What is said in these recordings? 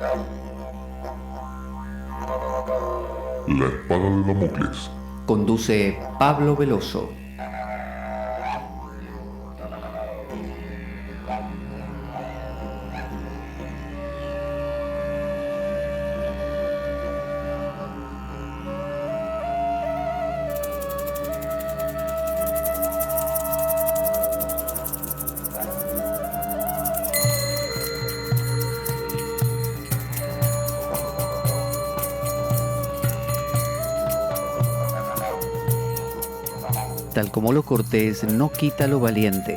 La espada de Damocles. Conduce Pablo Veloso. Tal como lo cortés no quita lo valiente,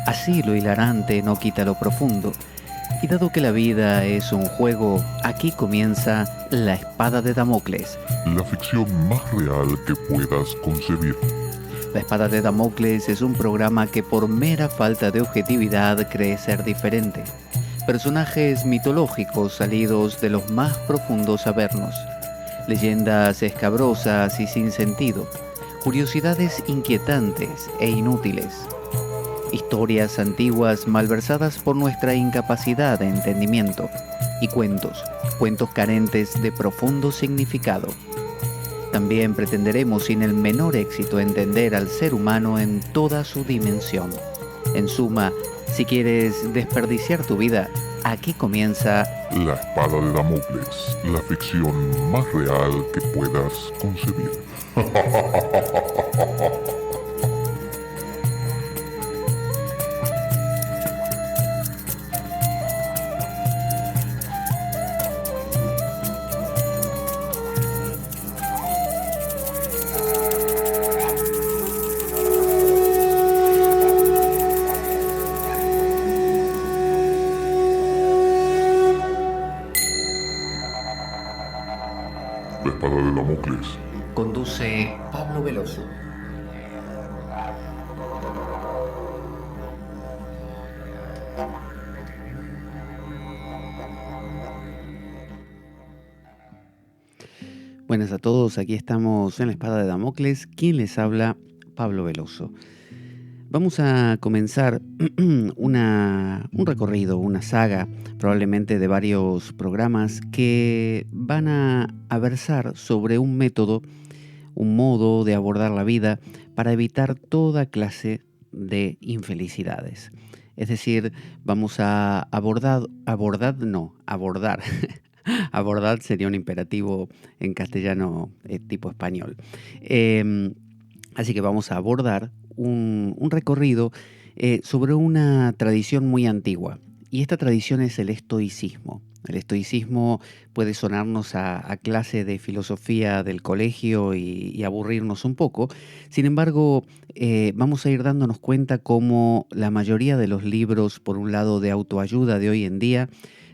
así lo hilarante no quita lo profundo. Y dado que la vida es un juego, aquí comienza La Espada de Damocles. La ficción más real que puedas concebir. La Espada de Damocles es un programa que por mera falta de objetividad cree ser diferente. Personajes mitológicos salidos de los más profundos avernos. Leyendas escabrosas y sin sentido. Curiosidades inquietantes e inútiles. Historias antiguas malversadas por nuestra incapacidad de entendimiento. Y cuentos carentes de profundo significado. También pretenderemos sin el menor éxito entender al ser humano en toda su dimensión. En suma, si quieres desperdiciar tu vida, aquí comienza La espada de Damocles. La ficción más real que puedas concebir. La espada de Damocles. Conduce Pablo Veloso. Buenas a todos, aquí estamos en La Espada de Damocles. ¿Quién les habla? Pablo Veloso. Vamos a comenzar un recorrido, una saga, probablemente de varios programas que van a versar sobre un método, un modo de abordar la vida para evitar toda clase de infelicidades. Es decir, vamos a abordar. Abordar sería un imperativo en castellano tipo español. Así que vamos a abordar un recorrido sobre una tradición muy antigua. Y esta tradición es el estoicismo. El estoicismo puede sonarnos a clase de filosofía del colegio y aburrirnos un poco. Sin embargo, vamos a ir dándonos cuenta cómo la mayoría de los libros, por un lado de autoayuda de hoy en día,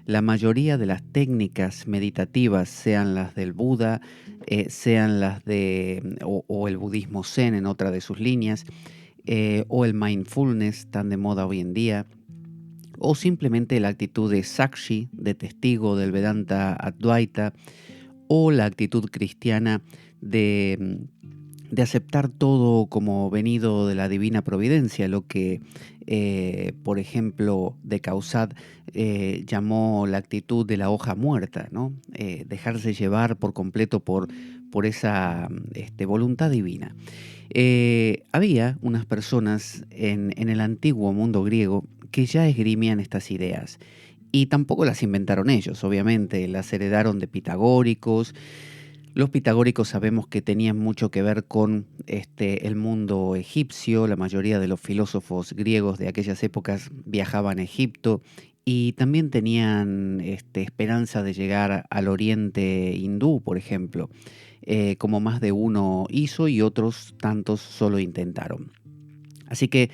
la mayoría de las técnicas meditativas, sean las del Buda, sean las o el budismo zen en otra de sus líneas, o el mindfulness tan de moda hoy en día, o simplemente la actitud de Sakshi, de testigo del Vedanta Advaita, o la actitud cristiana de aceptar todo como venido de la divina providencia, lo que, por ejemplo, de Caussade llamó la actitud de la hoja muerta, ¿no? Dejarse llevar por completo por esa voluntad divina. Había unas personas en el antiguo mundo griego que ya esgrimían estas ideas. Y tampoco las inventaron ellos, obviamente, las heredaron de pitagóricos. Los pitagóricos sabemos que tenían mucho que ver con el mundo egipcio. La mayoría de los filósofos griegos de aquellas épocas viajaban a Egipto y también tenían esperanza de llegar al oriente hindú, por ejemplo, como más de uno hizo y otros tantos solo intentaron. Así que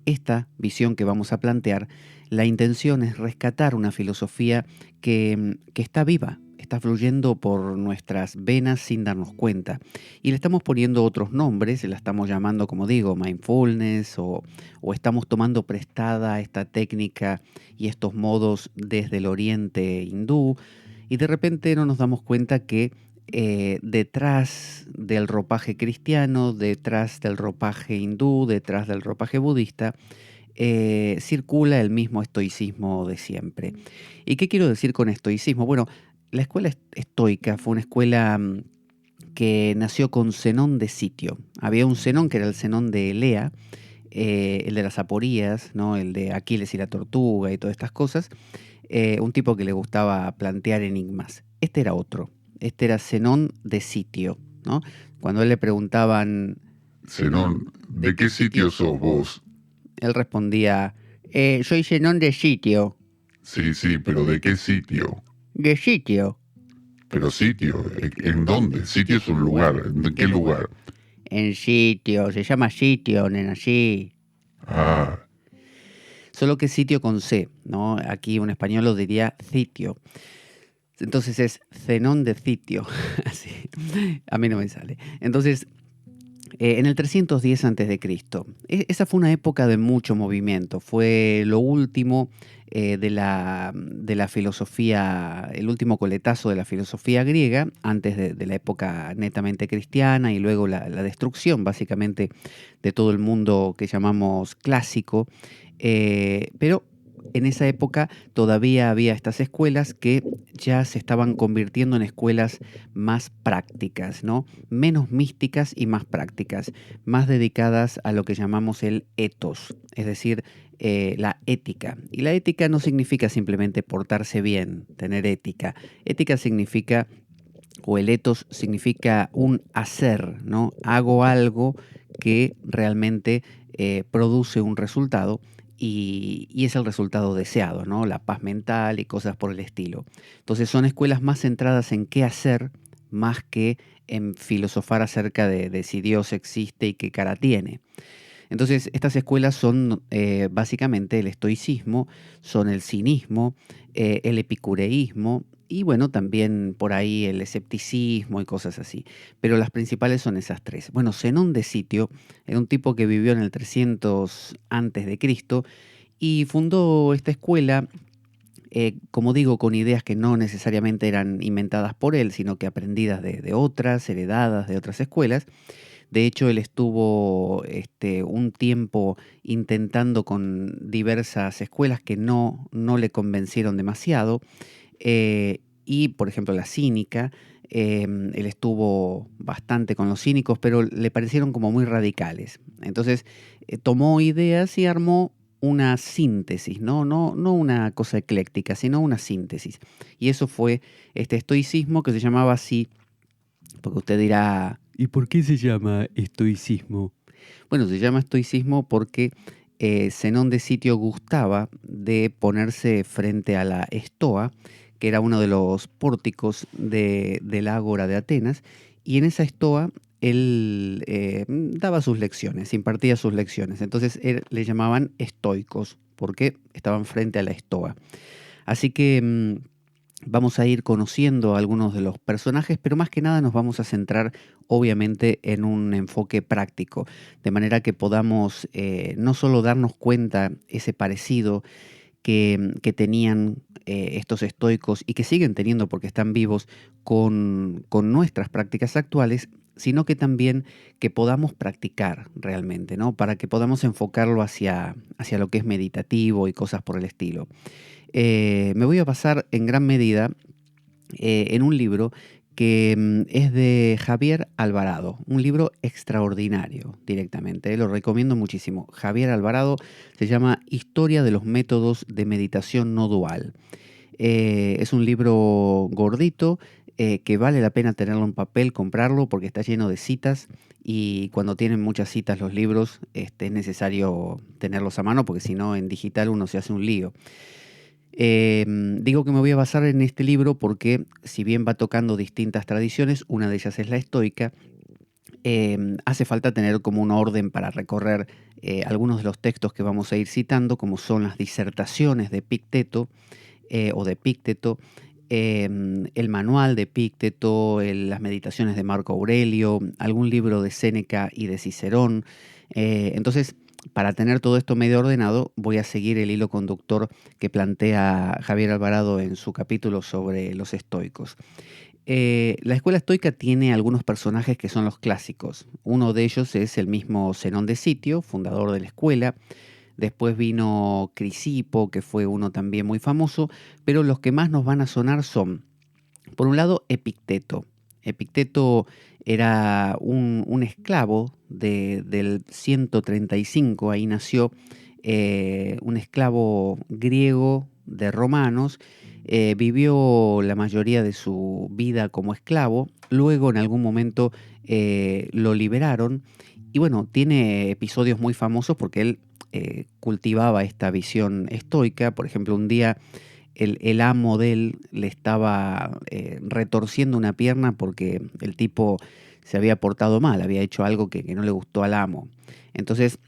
esta visión que vamos a plantear, la intención es rescatar una filosofía que está viva, está fluyendo por nuestras venas sin darnos cuenta. Y le estamos poniendo otros nombres, la estamos llamando, como digo, mindfulness, o estamos tomando prestada esta técnica y estos modos desde el oriente hindú, y de repente no nos damos cuenta que detrás del ropaje cristiano, detrás del ropaje hindú, detrás del ropaje budista, circula el mismo estoicismo de siempre. ¿Y qué quiero decir con estoicismo? Bueno, la escuela estoica fue una escuela que nació con Zenón de Sitio. Había un Zenón que era el Zenón de Elea, el de las aporías, ¿no? El de Aquiles y la tortuga y todas estas cosas, un tipo que le gustaba plantear enigmas. Este era otro, este era Zenón de Sitio, ¿no? Cuando a él le preguntaban, Zenón, ¿de qué sitio sos vos? él respondía, soy Zenón de Sitio. Sí, pero ¿de qué sitio? ¿De Sitio? Pero sitio, ¿en dónde? Sitio es un lugar, ¿en qué lugar? En Sitio, se llama Sitio, nena, sí. Ah, Solo que Sitio con C, ¿no? Aquí un español lo diría sitio. Entonces es Zenón de Sitio. Así. A mí no me sale. Entonces, en el 310 a.C., esa fue una época de mucho movimiento. Fue lo último de la filosofía, el último coletazo de la filosofía griega, antes de la época netamente cristiana y luego la destrucción, básicamente, de todo el mundo que llamamos clásico. Pero en esa época todavía había estas escuelas que ya se estaban convirtiendo en escuelas más prácticas, ¿no? Menos místicas y más prácticas, más dedicadas a lo que llamamos el ethos, es decir, la ética. Y la ética no significa simplemente portarse bien, tener ética. Ética significa, o el ethos significa un hacer, ¿no? Hago algo que realmente produce un resultado y es el resultado deseado, ¿no? La paz mental y cosas por el estilo. Entonces son escuelas más centradas en qué hacer más que en filosofar acerca de si Dios existe y qué cara tiene. Entonces, estas escuelas son básicamente el estoicismo, son el cinismo, el epicureísmo y bueno, también por ahí el escepticismo y cosas así. Pero las principales son esas tres. Bueno, Zenón de Sitio era un tipo que vivió en el 300 antes de Cristo y fundó esta escuela, como digo, con ideas que no necesariamente eran inventadas por él, sino que aprendidas de otras, heredadas de otras escuelas. De hecho, él estuvo un tiempo intentando con diversas escuelas que no le convencieron demasiado. Y, por ejemplo, la cínica, él estuvo bastante con los cínicos, pero le parecieron como muy radicales. Entonces, tomó ideas y armó una síntesis, no una cosa ecléctica, sino una síntesis. Y eso fue este estoicismo que se llamaba así, porque usted dirá, ¿y por qué se llama estoicismo? Bueno, se llama estoicismo porque Zenón de Sitio gustaba de ponerse frente a la estoa, que era uno de los pórticos del Ágora de Atenas, y en esa estoa él daba sus lecciones, impartía sus lecciones. Entonces le llamaban estoicos, porque estaban frente a la estoa. Así que vamos a ir conociendo a algunos de los personajes, pero más que nada nos vamos a centrar obviamente en un enfoque práctico, de manera que podamos no solo darnos cuenta ese parecido que tenían estos estoicos y que siguen teniendo porque están vivos con nuestras prácticas actuales, sino que también que podamos practicar realmente, ¿no? Para que podamos enfocarlo hacia lo que es meditativo y cosas por el estilo. Me voy a basar en gran medida en un libro que es de Javier Alvarado, un libro extraordinario directamente, lo recomiendo muchísimo. Javier Alvarado se llama Historia de los métodos de meditación no dual. Es un libro gordito que vale la pena tenerlo en papel, comprarlo porque está lleno de citas y cuando tienen muchas citas los libros es necesario tenerlos a mano porque si no en digital uno se hace un lío. Digo que me voy a basar en este libro porque si bien va tocando distintas tradiciones, una de ellas es la estoica, hace falta tener como un orden para recorrer algunos de los textos que vamos a ir citando, como son las disertaciones de Epicteto o de Epicteto, el manual de Epicteto, las meditaciones de Marco Aurelio, algún libro de Séneca y de Cicerón. Entonces, para tener todo esto medio ordenado, voy a seguir el hilo conductor que plantea Javier Alvarado en su capítulo sobre los estoicos. La escuela estoica tiene algunos personajes que son los clásicos. Uno de ellos es el mismo Zenón de Sitio, fundador de la escuela. Después vino Crisipo, que fue uno también muy famoso, pero los que más nos van a sonar son, por un lado, Epicteto. Epicteto era un esclavo del 135, ahí nació, un esclavo griego de romanos, vivió la mayoría de su vida como esclavo, luego en algún momento lo liberaron y bueno, tiene episodios muy famosos porque él cultivaba esta visión estoica. Por ejemplo, un día el amo de él le estaba retorciendo una pierna porque el tipo se había portado mal, había hecho algo que no le gustó al amo. Entonces,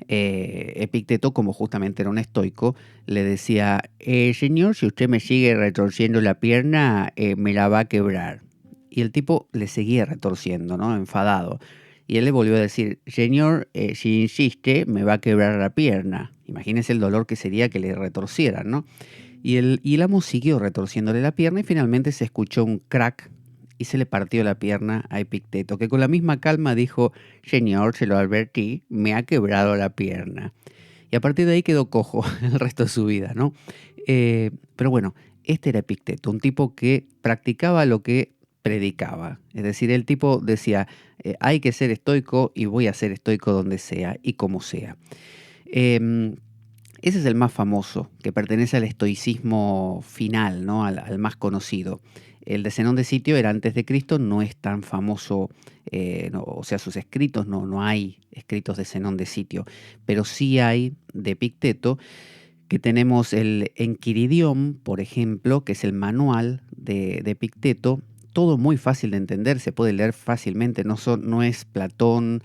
Epicteto, como justamente era un estoico, le decía, señor, si usted me sigue retorciendo la pierna, me la va a quebrar. Y el tipo le seguía retorciendo, ¿no? Enfadado. Y él le volvió a decir, señor, si insiste, me va a quebrar la pierna. Imagínese el dolor que sería que le retorcieran, ¿no? Y el amo siguió retorciéndole la pierna y finalmente se escuchó un crack y se le partió la pierna a Epicteto, que con la misma calma dijo, señor, se lo advertí, me ha quebrado la pierna. Y a partir de ahí quedó cojo el resto de su vida, ¿no? Pero bueno, este era Epicteto, un tipo que practicaba lo que predicaba. Es decir, el tipo decía, hay que ser estoico y voy a ser estoico donde sea y como sea. Eh, Ese es el más famoso, que pertenece al estoicismo final, ¿no? Al más conocido. El de Zenón de Sitio era antes de Cristo, no es tan famoso, o sea, sus escritos, no hay escritos de Zenón de Sitio, pero sí hay de Epicteto, que tenemos el Enquiridión, por ejemplo, que es el manual de Epicteto, todo muy fácil de entender, se puede leer fácilmente, no es Platón,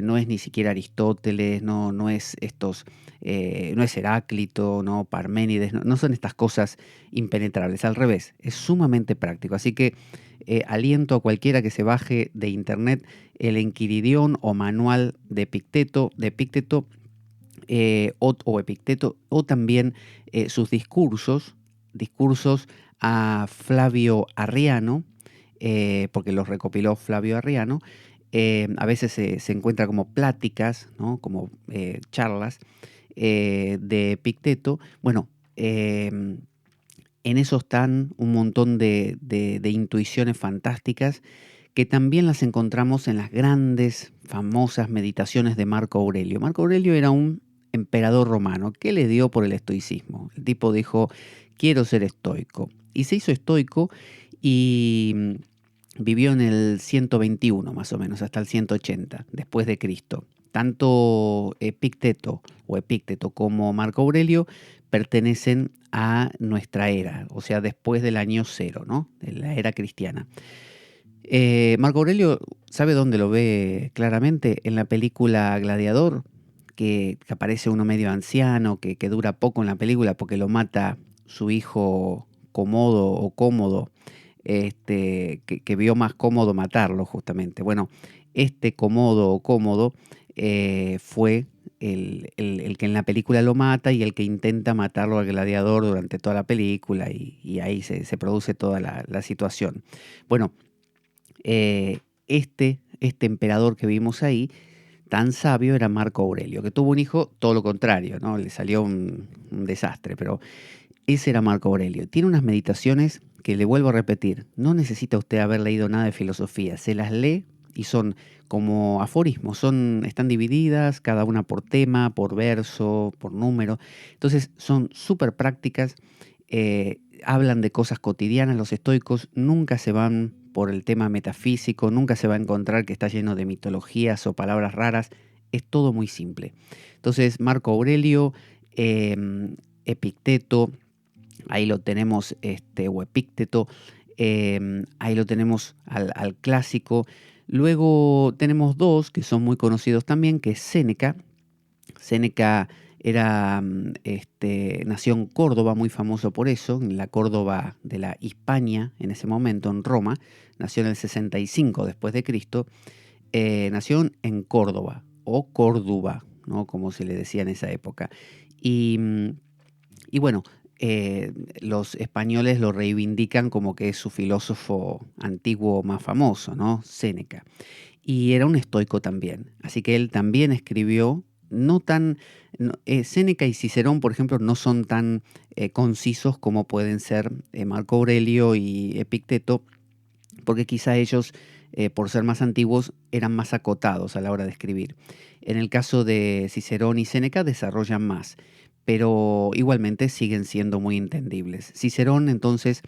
no es ni siquiera Aristóteles, no es no es Heráclito, no Parménides, no son estas cosas impenetrables, al revés, es sumamente práctico. Así que aliento a cualquiera que se baje de internet el Enquiridión o manual de Epicteto, o Epicteto, o también sus discursos a Flavio Arriano, porque los recopiló Flavio Arriano. A veces se encuentra como pláticas, ¿no? Como charlas de Epicteto. Bueno, en eso están un montón de intuiciones fantásticas que también las encontramos en las grandes, famosas meditaciones de Marco Aurelio. Marco Aurelio era un emperador romano. ¿Qué le dio por el estoicismo? El tipo dijo, quiero ser estoico. Y se hizo estoico y vivió en el 121 más o menos, hasta el 180 después de Cristo. Tanto Epicteto como Marco Aurelio pertenecen a nuestra era, o sea, después del año cero, ¿no? De la era cristiana. Marco Aurelio, ¿sabe dónde lo ve claramente? En la película Gladiador, que aparece uno medio anciano, que dura poco en la película porque lo mata su hijo Cómodo, que vio más cómodo matarlo justamente. Bueno, este Cómodo fue el que en la película lo mata y el que intenta matarlo al gladiador durante toda la película y ahí se produce toda la situación. Bueno, este emperador que vimos ahí, tan sabio, era Marco Aurelio, que tuvo un hijo todo lo contrario, ¿no? Le salió un desastre, pero ese era Marco Aurelio. Tiene unas meditaciones que le vuelvo a repetir, no necesita usted haber leído nada de filosofía, se las lee y son como aforismos, están divididas, cada una por tema, por verso, por número. Entonces son súper prácticas, hablan de cosas cotidianas. Los estoicos nunca se van por el tema metafísico, nunca se va a encontrar que está lleno de mitologías o palabras raras, es todo muy simple. Entonces Marco Aurelio, Epicteto, ahí lo tenemos, o Epicteto, ahí lo tenemos al clásico. Luego tenemos dos que son muy conocidos también, que es Séneca. Séneca nació en Córdoba, muy famoso por eso, en la Córdoba de la Hispania, en ese momento, en Roma. Nació en el 65 después de Cristo. Nació en Córdoba, o Córdoba, ¿no? Como se le decía en esa época. Y bueno, los españoles lo reivindican como que es su filósofo antiguo más famoso, ¿no? Séneca. Y era un estoico también. Así que él también escribió no tan... Séneca y Cicerón, por ejemplo, no son tan concisos como pueden ser Marco Aurelio y Epicteto, porque quizá ellos, por ser más antiguos, eran más acotados a la hora de escribir. En el caso de Cicerón y Séneca desarrollan más, pero igualmente siguen siendo muy entendibles. Cicerón entonces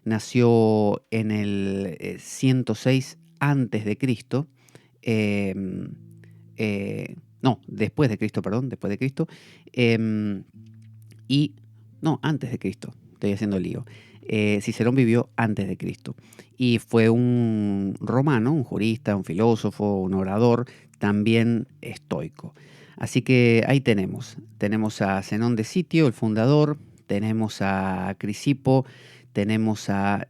nació en el 106 antes de Cristo, eh, no, después de Cristo, perdón, después de Cristo, eh, y no, antes de Cristo, estoy haciendo lío. Cicerón vivió antes de Cristo y fue un romano, un jurista, un filósofo, un orador, también estoico. Así que ahí tenemos a Zenón de Sitio, el fundador, tenemos a Crisipo, tenemos a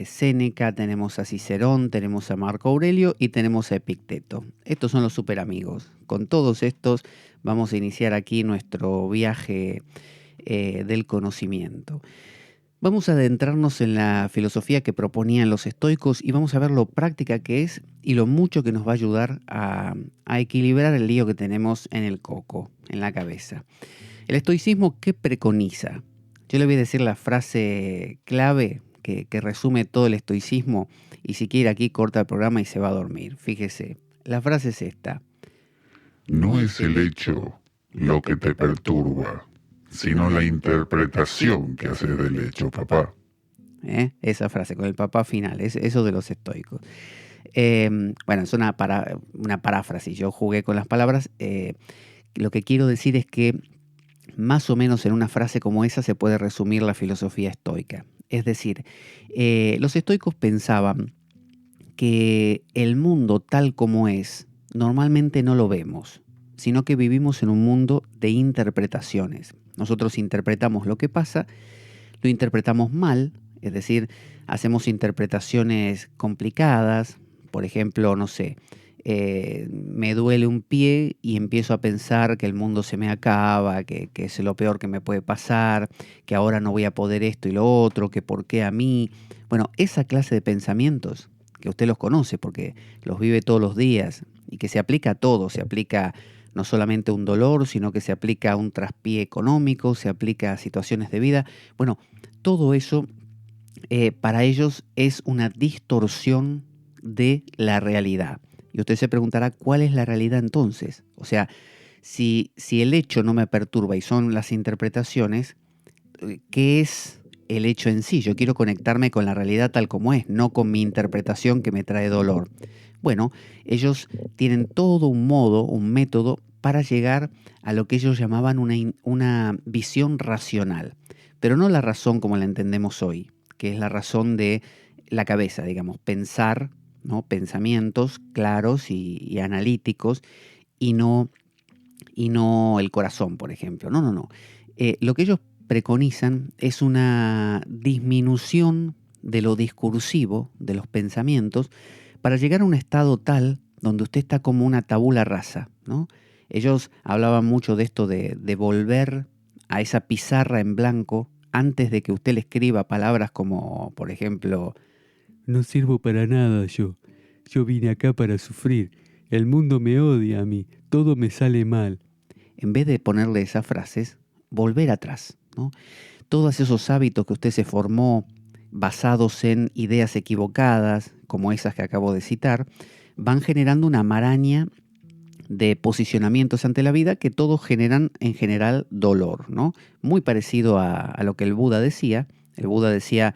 Séneca, tenemos a Cicerón, tenemos a Marco Aurelio y tenemos a Epicteto. Estos son los super amigos. Con todos estos vamos a iniciar aquí nuestro viaje del conocimiento. Vamos a adentrarnos en la filosofía que proponían los estoicos y vamos a ver lo práctica que es y lo mucho que nos va a ayudar a equilibrar el lío que tenemos en el coco, en la cabeza. El estoicismo, ¿qué preconiza? Yo le voy a decir la frase clave que resume todo el estoicismo y si quiere aquí corta el programa y se va a dormir. Fíjese, la frase es esta. No es el hecho lo que te perturba, sino la interpretación que haces del hecho, papá. Esa frase con el papá final, es eso de los estoicos. Bueno, es una paráfrasis, yo jugué con las palabras. Lo que quiero decir es que más o menos en una frase como esa se puede resumir la filosofía estoica. Es decir, los estoicos pensaban que el mundo tal como es, normalmente no lo vemos, sino que vivimos en un mundo de interpretaciones. Nosotros interpretamos lo que pasa, lo interpretamos mal, es decir, hacemos interpretaciones complicadas. Por ejemplo, no sé, me duele un pie y empiezo a pensar que el mundo se me acaba, que es lo peor que me puede pasar, que ahora no voy a poder esto y lo otro, que por qué a mí. Bueno, esa clase de pensamientos, que usted los conoce porque los vive todos los días y que se aplica a todo, se aplica no solamente a un dolor, sino que se aplica a un traspié económico, se aplica a situaciones de vida. Bueno, todo eso para ellos es una distorsión de la realidad. Y usted se preguntará, ¿cuál es la realidad entonces? O sea, si el hecho no me perturba y son las interpretaciones, ¿qué es el hecho en sí? Yo quiero conectarme con la realidad tal como es, no con mi interpretación que me trae dolor. Bueno, ellos tienen todo un modo, un método para llegar a lo que ellos llamaban una visión racional, pero no la razón como la entendemos hoy, que es la razón de la cabeza, digamos, pensar, ¿no? Pensamientos claros y analíticos y no el corazón, por ejemplo. No. Lo que ellos preconizan es una disminución de lo discursivo, de los pensamientos, para llegar a un estado tal donde usted está como una tabula rasa, ¿no? Ellos hablaban mucho de esto de volver a esa pizarra en blanco antes de que usted le escriba palabras como, por ejemplo, no sirvo para nada yo. Yo vine acá para sufrir. El mundo me odia a mí. Todo me sale mal. En vez de ponerle esas frases, volver atrás, ¿no? Todos esos hábitos que usted se formó basados en ideas equivocadas, como esas que acabo de citar, van generando una maraña de posicionamientos ante la vida que todos generan en general dolor, ¿no? Muy parecido a lo que el Buda decía. El Buda decía,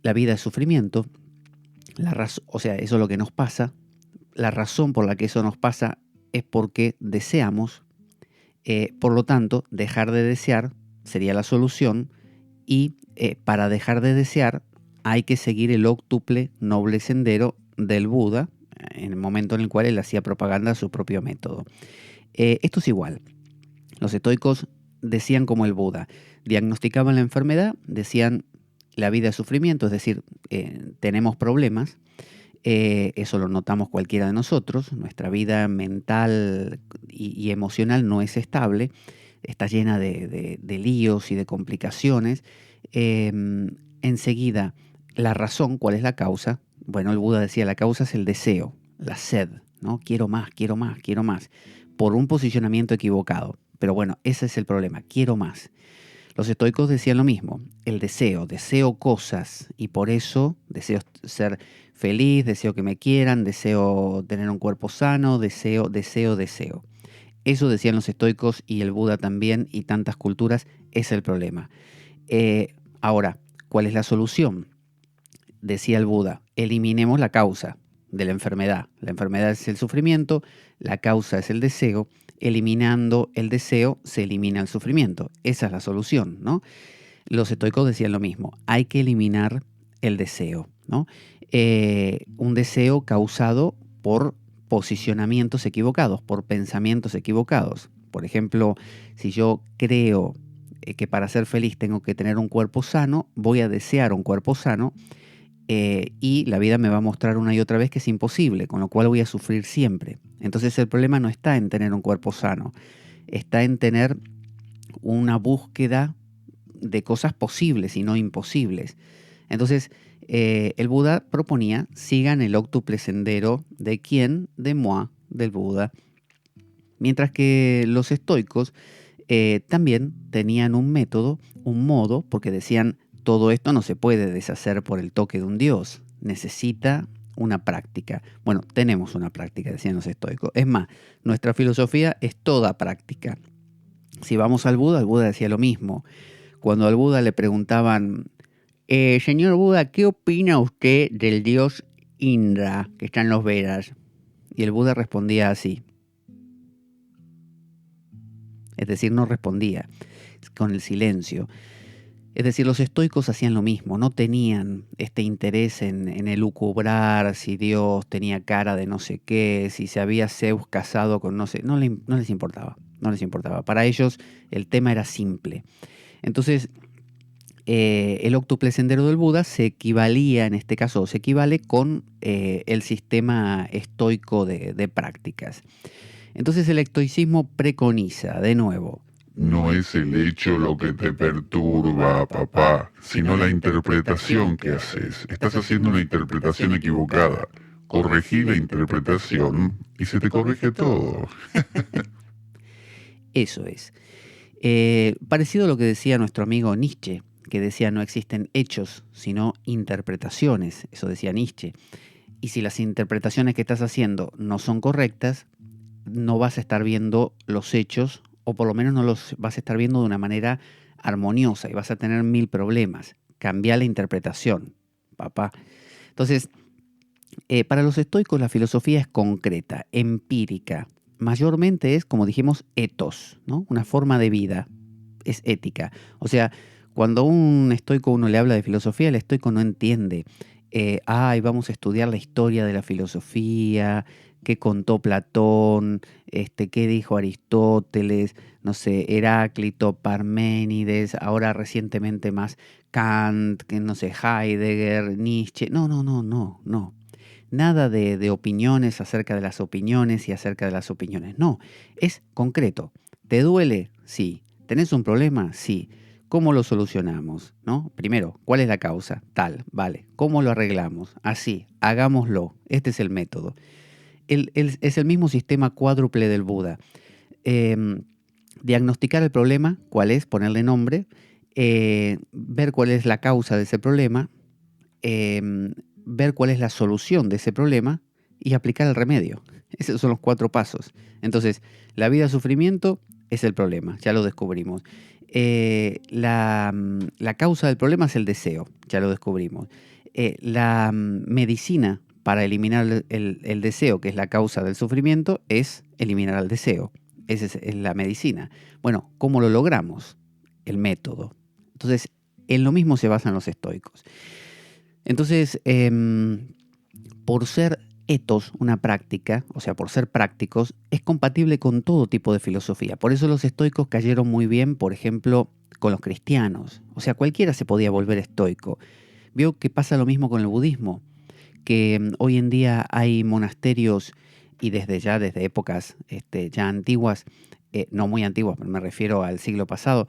la vida es sufrimiento, o sea, eso es lo que nos pasa. La razón por la que eso nos pasa es porque deseamos. Por lo tanto, dejar de desear sería la solución y para dejar de desear hay que seguir el óctuple noble sendero del Buda en el momento en el cual él hacía propaganda a su propio método. Esto es igual. Los estoicos decían como el Buda, diagnosticaban la enfermedad, decían la vida es sufrimiento, es decir, tenemos problemas. Eso lo notamos cualquiera de nosotros. Nuestra vida mental y emocional no es estable, está llena de líos y de complicaciones. Enseguida, la razón, ¿cuál es la causa? Bueno, el Buda decía, la causa es el deseo, la sed, ¿no? Quiero más, quiero más, quiero más. por un posicionamiento equivocado. Pero bueno, ese es el problema, quiero más. Los estoicos decían lo mismo, el deseo cosas y por eso deseo ser feliz, deseo que me quieran, deseo tener un cuerpo sano, deseo. Eso decían los estoicos y el Buda también y tantas culturas, es el problema. Ahora, ¿cuál es la solución? Decía el Buda, eliminemos la causa de la enfermedad. La enfermedad es el sufrimiento, la causa es el deseo. Eliminando el deseo se elimina el sufrimiento. Esa es la solución, ¿no? Los estoicos decían lo mismo, hay que eliminar el deseo, ¿no? Un deseo causado por posicionamientos equivocados, por pensamientos equivocados. Por ejemplo, si yo creo que para ser feliz tengo que tener un cuerpo sano, voy a desear un cuerpo sano y la vida me va a mostrar una y otra vez que es imposible, con lo cual voy a sufrir siempre. Entonces el problema no está en tener un cuerpo sano, está en tener una búsqueda de cosas posibles y no imposibles. Entonces el Buda proponía, sigan el óctuple sendero de quién, de Moa, del Buda. Mientras que los estoicos también tenían un método, un modo, porque decían, todo esto no se puede deshacer por el toque de un dios, necesita una práctica. Bueno, tenemos una práctica, decían los estoicos. Es más, nuestra filosofía es toda práctica. Si vamos al Buda decía lo mismo. Cuando al Buda le preguntaban, señor Buda, ¿qué opina usted del dios Indra que está en los Vedas? Y el Buda respondía así. Es decir, no respondía, con el silencio. Es decir, los estoicos hacían lo mismo, no tenían este interés en elucubrar si Dios tenía cara de no sé qué, si se había Zeus casado con no sé, no les importaba, no les importaba. Para ellos el tema era simple. Entonces, el óctuple sendero del Buda se equivalía, en este caso, se equivale con el sistema estoico de prácticas. Entonces el estoicismo preconiza, de nuevo, no es el hecho lo que te perturba, papá, sino la interpretación que haces. Estás haciendo una interpretación equivocada. Corregí la interpretación y se te corrige todo. Eso es. Parecido a lo que decía nuestro amigo Nietzsche, que decía no existen hechos, sino interpretaciones. Eso decía Nietzsche. Y si las interpretaciones que estás haciendo no son correctas, no vas a estar viendo los hechos, o por lo menos no los vas a estar viendo de una manera armoniosa y vas a tener 1000 problemas. Cambia la interpretación, papá. Entonces, para los estoicos la filosofía es concreta, empírica. Mayormente es, como dijimos, ethos, ¿no? Una forma de vida, es ética. O sea, cuando a un estoico uno le habla de filosofía, el estoico no entiende. Vamos a estudiar la historia de la filosofía, qué contó Platón, qué dijo Aristóteles, no sé, Heráclito, Parménides, ahora recientemente más Kant, que no sé, Heidegger, Nietzsche. No. Nada de opiniones acerca de las opiniones y acerca de las opiniones. No, es concreto. ¿Te duele? Sí. ¿Tenés un problema? Sí. ¿Cómo lo solucionamos? ¿No? Primero, ¿cuál es la causa? Tal, vale. ¿Cómo lo arreglamos? Así, hagámoslo. Este es el método. Es el mismo sistema cuádruple del Buda. Diagnosticar el problema, cuál es, ponerle nombre, ver cuál es la causa de ese problema, ver cuál es la solución de ese problema y aplicar el remedio. Esos son los 4 pasos. Entonces, la vida sufrimiento es el problema, ya lo descubrimos. La causa del problema es el deseo, ya lo descubrimos. La medicina para eliminar el deseo, que es la causa del sufrimiento, es eliminar el deseo. Esa es la medicina. Bueno, ¿cómo lo logramos? El método. Entonces, en lo mismo se basan los estoicos. Entonces, por ser ethos, una práctica, o sea, por ser prácticos, es compatible con todo tipo de filosofía. Por eso los estoicos cayeron muy bien, por ejemplo, con los cristianos. O sea, cualquiera se podía volver estoico. Veo que pasa lo mismo con el budismo, que hoy en día hay monasterios y desde épocas ya antiguas, no muy antiguas, pero me refiero al siglo pasado,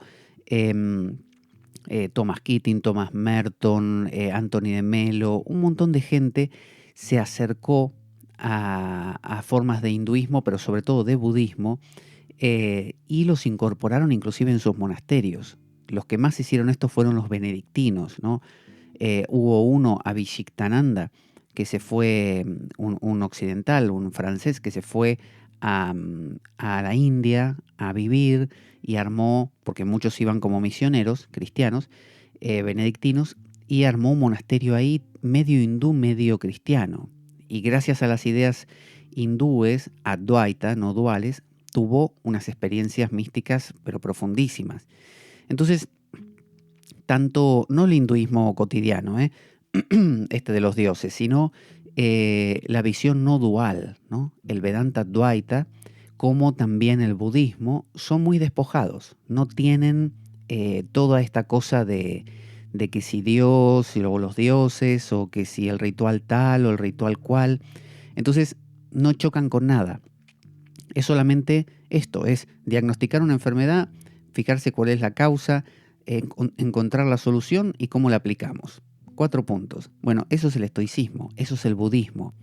Thomas Keating, Thomas Merton, Anthony de Melo, un montón de gente se acercó a formas de hinduismo, pero sobre todo de budismo, y los incorporaron inclusive en sus monasterios. Los que más hicieron esto fueron los benedictinos, ¿no? Hubo uno, Abhishektananda, que se fue, un occidental, un francés, que se fue a la India a vivir y armó, porque muchos iban como misioneros cristianos, benedictinos, y armó un monasterio ahí medio hindú, medio cristiano. Y gracias a las ideas hindúes, Advaita, no duales, tuvo unas experiencias místicas pero profundísimas. Entonces, tanto, no el hinduismo cotidiano, este de los dioses, sino la visión no dual, ¿no? El Vedanta Advaita, como también el budismo, son muy despojados, no tienen toda esta cosa de que si Dios, y luego los dioses, o que si el ritual tal o el ritual cual. Entonces, no chocan con nada. Es solamente esto, es diagnosticar una enfermedad, fijarse cuál es la causa, encontrar la solución y cómo la aplicamos. 4 puntos. Bueno, eso es el estoicismo, eso es el budismo.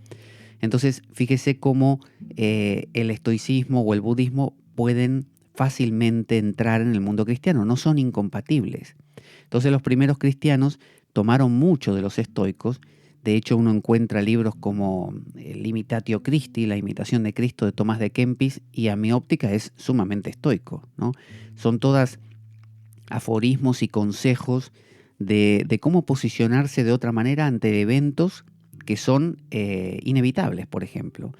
Entonces, fíjese cómo el estoicismo o el budismo pueden fácilmente entrar en el mundo cristiano, no son incompatibles. Entonces, los primeros cristianos tomaron mucho de los estoicos. De hecho, uno encuentra libros como el Imitatio Christi, la imitación de Cristo de Tomás de Kempis, y a mi óptica es sumamente estoico, ¿no? Son todas aforismos y consejos de cómo posicionarse de otra manera ante eventos que son inevitables, por ejemplo.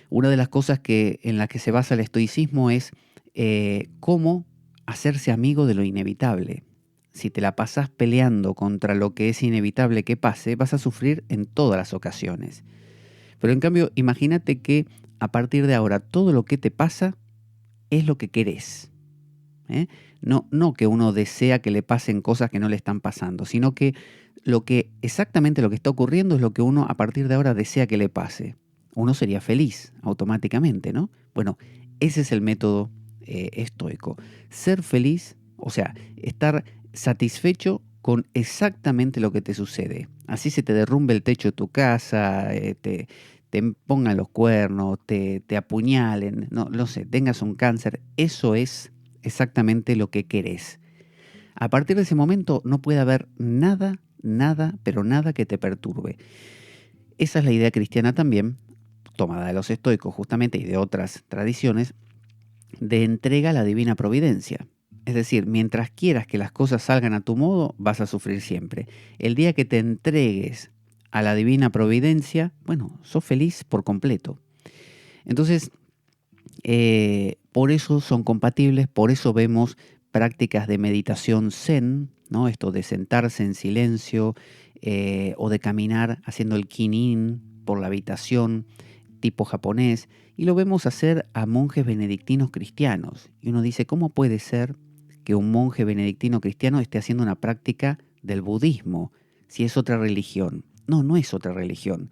Una de las cosas en las que se basa el estoicismo es cómo hacerse amigo de lo inevitable. Si te la pasas peleando contra lo que es inevitable que pase, vas a sufrir en todas las ocasiones. Pero en cambio, imagínate que a partir de ahora todo lo que te pasa es lo que querés. No que uno desea que le pasen cosas que no le están pasando, sino que exactamente lo que está ocurriendo es lo que uno a partir de ahora desea que le pase. Uno sería feliz automáticamente, ¿no? Bueno, ese es el método estoico. Ser feliz, o sea, estar satisfecho con exactamente lo que te sucede. Así se te derrumbe el techo de tu casa, te pongan los cuernos, te apuñalen, no sé, tengas un cáncer. Eso es exactamente lo que querés. A partir de ese momento no puede haber nada, pero nada que te perturbe. Esa es la idea cristiana también, tomada de los estoicos justamente y de otras tradiciones, de entrega a la divina providencia. Es decir, mientras quieras que las cosas salgan a tu modo, vas a sufrir siempre. El día que te entregues a la divina providencia, bueno, sos feliz por completo. Entonces, por eso son compatibles, por eso vemos prácticas de meditación zen, ¿no? Esto de sentarse en silencio o de caminar haciendo el kin-in por la habitación tipo japonés, y lo vemos hacer a monjes benedictinos cristianos. Y uno dice, ¿cómo puede ser que un monje benedictino cristiano esté haciendo una práctica del budismo si es otra religión? No, no es otra religión.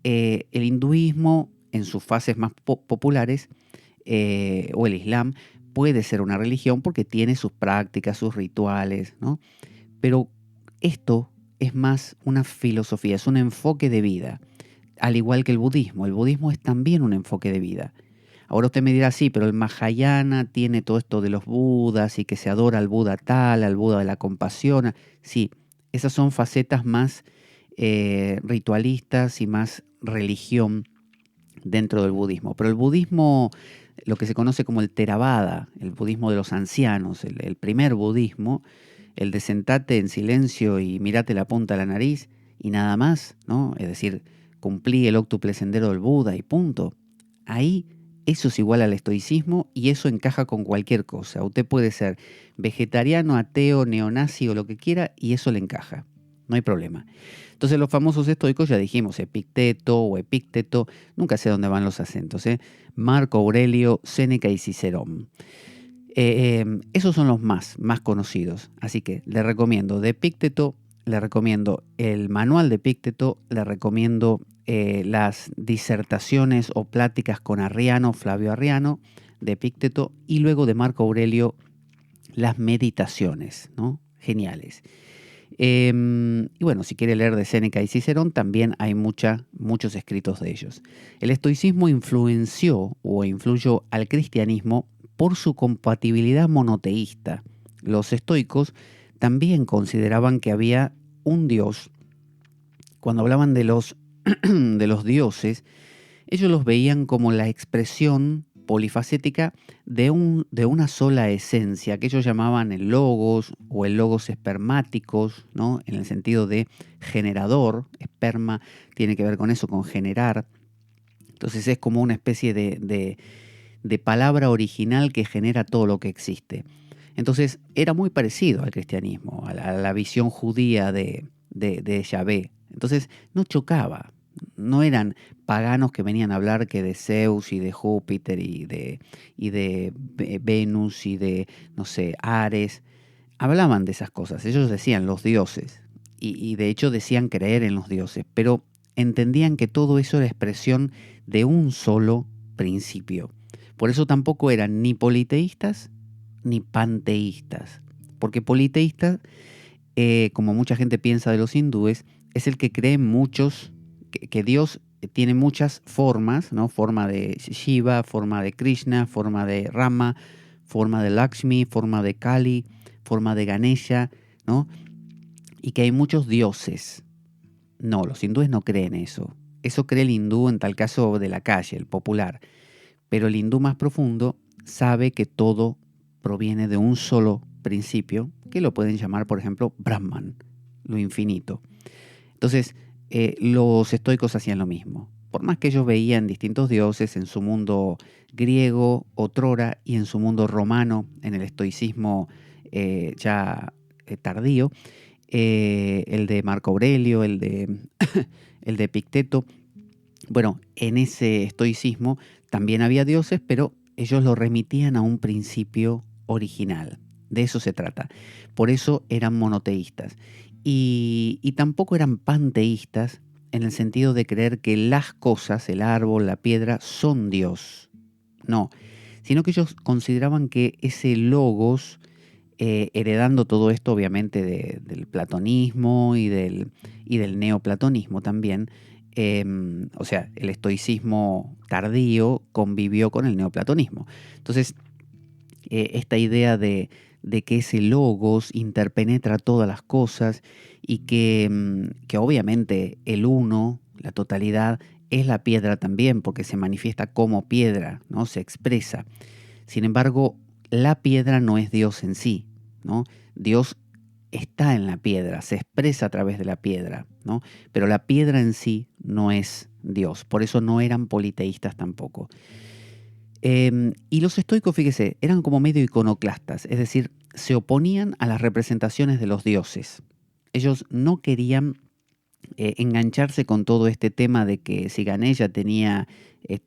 El hinduismo, en sus fases más populares, o el Islam, puede ser una religión porque tiene sus prácticas, sus rituales, ¿no? Pero esto es más una filosofía, es un enfoque de vida, al igual que el budismo. El budismo es también un enfoque de vida. Ahora usted me dirá, sí, pero el Mahayana tiene todo esto de los budas y que se adora al Buda tal, al Buda de la compasión. Sí, esas son facetas más ritualistas y más religión dentro del budismo. Pero el budismo, lo que se conoce como el Theravada, el budismo de los ancianos, el primer budismo, el de sentate en silencio y mirate la punta de la nariz y nada más, ¿no? Es decir, cumplí el óctuple sendero del Buda y punto. Ahí eso es igual al estoicismo y eso encaja con cualquier cosa. Usted puede ser vegetariano, ateo, neonazi o lo que quiera y eso le encaja. No hay problema. Entonces los famosos estoicos, ya dijimos, Epicteto o Epícteto, nunca sé dónde van los acentos, Marco Aurelio, Séneca y Cicerón. Esos son los más conocidos. Así que le recomiendo de Epícteto, le recomiendo el manual de Epícteto, le recomiendo las disertaciones o pláticas con Arriano, Flavio Arriano, de Epícteto, y luego de Marco Aurelio, las meditaciones, ¿no? Geniales. Y bueno, si quiere leer de Séneca y Cicerón, también hay muchos escritos de ellos. El estoicismo influenció o influyó al cristianismo por su compatibilidad monoteísta. Los estoicos también consideraban que había un dios. Cuando hablaban de los dioses, ellos los veían como la expresión polifacética de una sola esencia, que ellos llamaban el logos o el logos espermáticos, ¿no? En el sentido de generador. Esperma tiene que ver con eso, con generar. Entonces es como una especie de palabra original que genera todo lo que existe. Entonces era muy parecido al cristianismo, a la visión judía de Yahvé. Entonces no chocaba. No eran paganos que venían a hablar que de Zeus y de Júpiter y de Venus y de, no sé, Ares. Hablaban de esas cosas. Ellos decían los dioses. Y de hecho decían creer en los dioses. Pero entendían que todo eso era expresión de un solo principio. Por eso tampoco eran ni politeístas ni panteístas. Porque politeístas, como mucha gente piensa de los hindúes, es el que cree en que Dios tiene muchas formas, ¿no? Forma de Shiva, forma de Krishna, forma de Rama, forma de Lakshmi, forma de Kali, forma de Ganesha, ¿no? Y que hay muchos dioses. No, los hindúes no creen eso. Eso cree el hindú en tal caso de la calle, el popular. Pero el hindú más profundo sabe que todo proviene de un solo principio, que lo pueden llamar, por ejemplo, Brahman, lo infinito. Entonces, los estoicos hacían lo mismo. Por más que ellos veían distintos dioses en su mundo griego, otrora, y en su mundo romano, en el estoicismo ya tardío, el de Marco Aurelio, el de Epicteto. Bueno, en ese estoicismo también había dioses, pero ellos lo remitían a un principio original. De eso se trata. Por eso eran monoteístas. Y tampoco eran panteístas en el sentido de creer que las cosas, el árbol, la piedra, son Dios. No, sino que ellos consideraban que ese logos, heredando todo esto obviamente del platonismo y del neoplatonismo también, o sea, el estoicismo tardío convivió con el neoplatonismo. Entonces, esta idea de que ese logos interpenetra todas las cosas y que obviamente el uno, la totalidad, es la piedra también, porque se manifiesta como piedra, ¿no? Se expresa. Sin embargo, la piedra no es Dios en sí, ¿no? Dios está en la piedra, se expresa a través de la piedra, ¿no? Pero la piedra en sí no es Dios, por eso no eran politeístas tampoco. Y los estoicos, fíjese, eran como medio iconoclastas, es decir, se oponían a las representaciones de los dioses. Ellos no querían engancharse con todo este tema de que si Ganesha tenía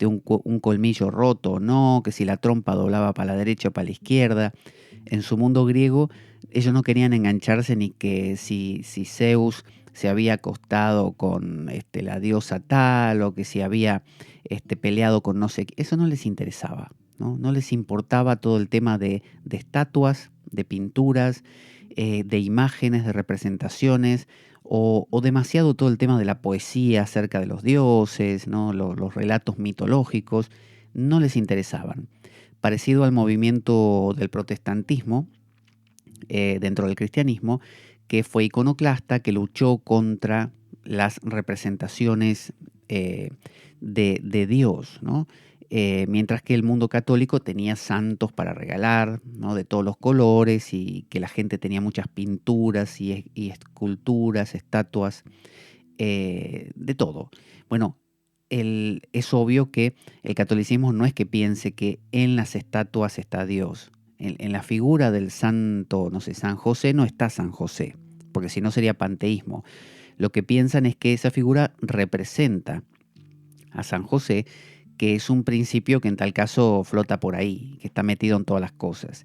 un colmillo roto o no, que si la trompa doblaba para la derecha o para la izquierda. En su mundo griego, ellos no querían engancharse ni que si Zeus se había acostado con la diosa tal o que si había peleado con no sé qué. Eso no les interesaba, ¿no? No les importaba todo el tema de estatuas, de pinturas, de imágenes, de representaciones, o demasiado todo el tema de la poesía acerca de los dioses, ¿no? Los relatos mitológicos, no les interesaban. Parecido al movimiento del protestantismo, dentro del cristianismo, que fue iconoclasta, que luchó contra las representaciones de Dios, ¿no? Mientras que el mundo católico tenía santos para regalar, ¿no? De todos los colores, y que la gente tenía muchas pinturas y esculturas, estatuas, de todo. Bueno, es obvio que el catolicismo no es que piense que en las estatuas está Dios. En la figura del santo, no sé, San José, no está San José, porque si no sería panteísmo. Lo que piensan es que esa figura representa a San José, que es un principio que en tal caso flota por ahí, que está metido en todas las cosas.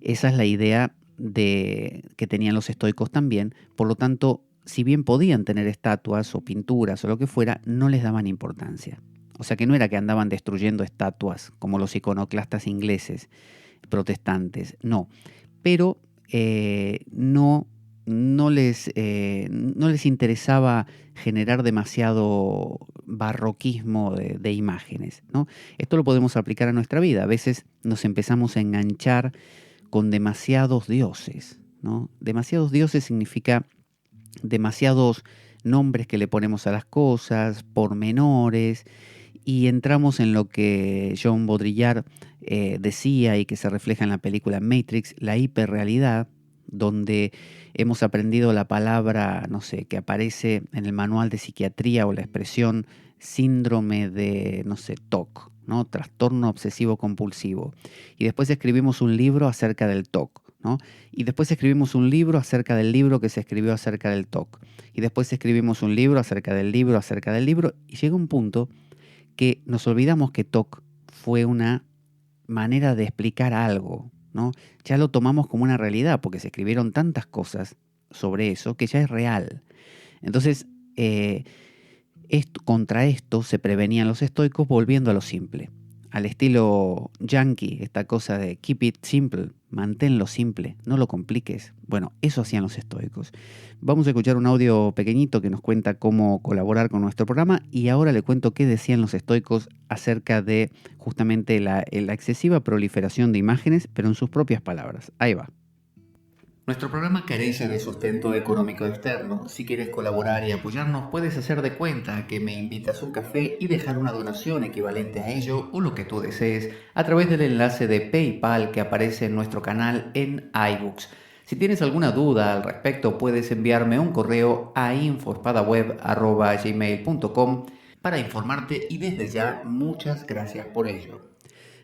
Esa es la idea que tenían los estoicos también. Por lo tanto, si bien podían tener estatuas o pinturas o lo que fuera, no les daban importancia. O sea que no era que andaban destruyendo estatuas como los iconoclastas ingleses, protestantes, no. Pero no no les interesaba generar demasiado barroquismo de imágenes, ¿no? Esto lo podemos aplicar a nuestra vida. A veces nos empezamos a enganchar con demasiados dioses, ¿no? Demasiados dioses significa demasiados nombres que le ponemos a las cosas, pormenores, y entramos en lo que John Baudrillard decía y que se refleja en la película Matrix, la hiperrealidad, donde hemos aprendido la palabra, no sé, que aparece en el manual de psiquiatría o la expresión síndrome de, no sé, TOC, ¿no? Trastorno obsesivo compulsivo. Y después escribimos un libro acerca del TOC, ¿no? Y después escribimos un libro acerca del libro que se escribió acerca del TOC. Y después escribimos un libro acerca del libro, y llega un punto que nos olvidamos que TOC fue una manera de explicar algo, ¿no? Ya lo tomamos como una realidad porque se escribieron tantas cosas sobre eso que ya es real. Entonces, contra esto se prevenían los estoicos volviendo a lo simple. Al estilo yankee, esta cosa de keep it simple, manténlo simple, no lo compliques. Bueno, eso hacían los estoicos. Vamos a escuchar un audio pequeñito que nos cuenta cómo colaborar con nuestro programa y ahora le cuento qué decían los estoicos acerca de justamente la excesiva proliferación de imágenes, pero en sus propias palabras. Ahí va. Nuestro programa carece de sustento económico externo. Si quieres colaborar y apoyarnos, puedes hacer de cuenta que me invitas a un café y dejar una donación equivalente a ello o lo que tú desees a través del enlace de PayPal que aparece en nuestro canal en iBooks. Si tienes alguna duda al respecto, puedes enviarme un correo a info-espadaweb@gmail.com para informarte y desde ya muchas gracias por ello.